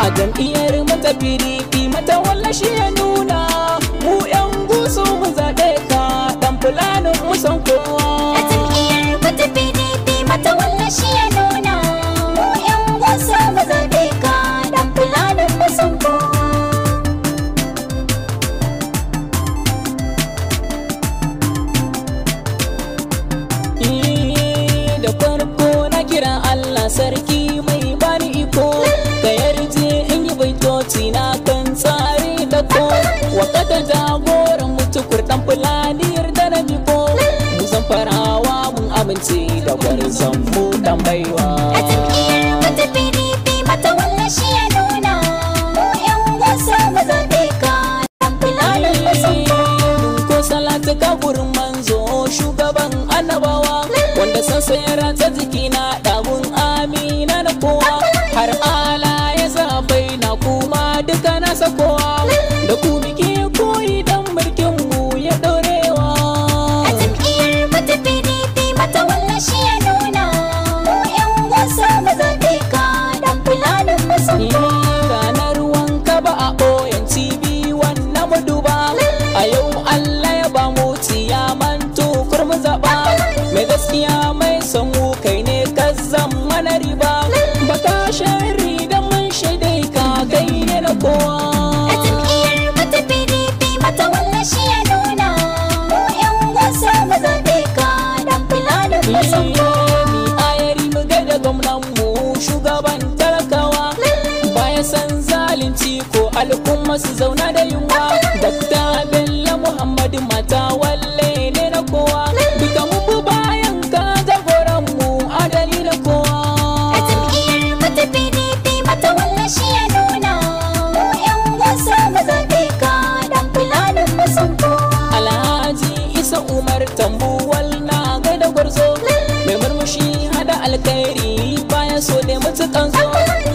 a jam'iyyar mata PDP mata walla shi ya nuna mu yan gusu mu zaɓe ka dan fulanin mu san kowa. A jam'iyyar mata PDP mata walla shi ya nuna mu yan gusu mu zaɓe ka dan fulanin mu san kowa. Da farko na kira Allah sarki mai bani iko ka yarje in yi baitoci na kan tsari da ko wakata jagoran mutukur dan fulani yarda na miko mu zan farawa mun amince da gwarzon mu dan baiwa. A jam'iyyar mata PDP mata walla shi ya nuna mu yan gusu mu zaɓe ka dan fulanin mu san kowa. Ko salatu ka gurin manzo shugaban annabawa wanda sansa ya ratsa jikina ɗagun amina na kowa har ala ya zabai na kuma duka nasa kowa da ku muke koyi dan mulkin mu ya ɗorewa. A jam'iyyar mata PDP mata walla shi ya nuna mu yan gusu mu zaɓe ka dan fulanin mu san kowa. Ranar wanka ba a ɓoyen TV wannan mu duba a yau Allah ya ba mu ciyaman tukur mu zaɓa mai gaskiya mai son kai ne ka zama na riba baka shari da mun shaidai ka kai ne na kowa. A jam'iyyar mata PDP mata walla shi ya nuna mu yan gusu mu zaɓe ka dan fulanin mu san kowa. Ni ayari mu gaida gwamnan mu shugaban talakawa baya san zalunci ko al'umma su zauna da yunwa Dakta Bello Muhammadu mata walle ne na kowa duka mu bu bayan ka jagoran mu adali na kowa. A jam'iyyar mata PDP mata walla shi ya nuna mu yan gusu mu zaɓe ka dan fulanin mu san kowa. Alhaji Isa Umar Tambuwal na gaida gwarzo mai murmushi hada alkhairi bayan so da mutukan zo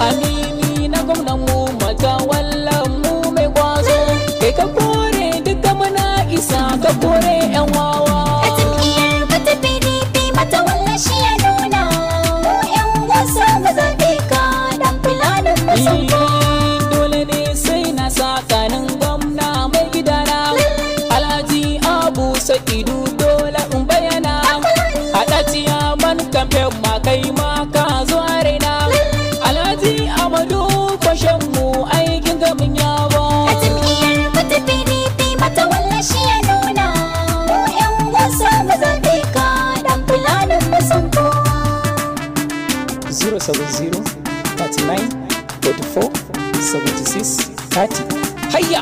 amini na gwamnan mu mata wallan mu mai kwazo kai ka kore duka muna isa ka kore yan wawa. A jam'iyyar mata PDP mata walla shi ya nuna mu yan gusu mu zaɓe ka dan fulanin mu san kowa. Dole ne sai na sakanin gwamna mai gidana Alhaji Abu Sa'idu dole in bayyana haɗa ciyaman kamfen ma kai ma ka zo a raina Alhaji Amadu kwashen mu aikin gamin yawa. A jam'iyyar mata PDP mata walla shi ya nuna mu yan gusu mu zaɓe ka dan fulanin mu san kowa. 070 39 44 76 30 hayya.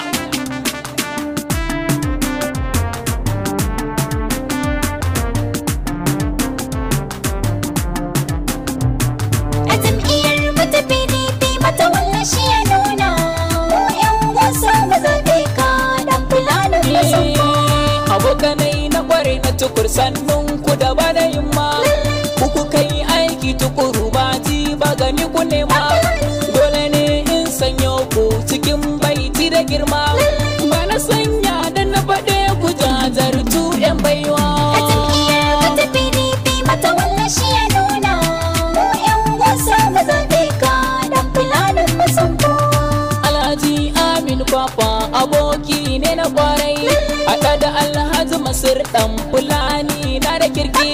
A jam'iyyar mata PDP mata walla shi ya nuna mu yan gusu mu zaɓe ka dan fulanin mu san kowa. Abokanai na kware na tukur sannun ku da bada yamma kuku kai aiki tukuru ba ji ba gani ku nema dole ne in sanyo ku cikin baiti da girma ba na sanya da na faɗe ku jazartu yan baiwa. A jam'iyyar mata PDP mata walla shi ya nuna mu yan gusu mu zaɓe ka dan fulanin mu san kowa. Alhaji Aminu Papa aboki ne na kwarai haɗa da Alhaji Masir ɗan Fulani na da kirki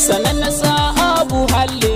sanan na sa Abu Halle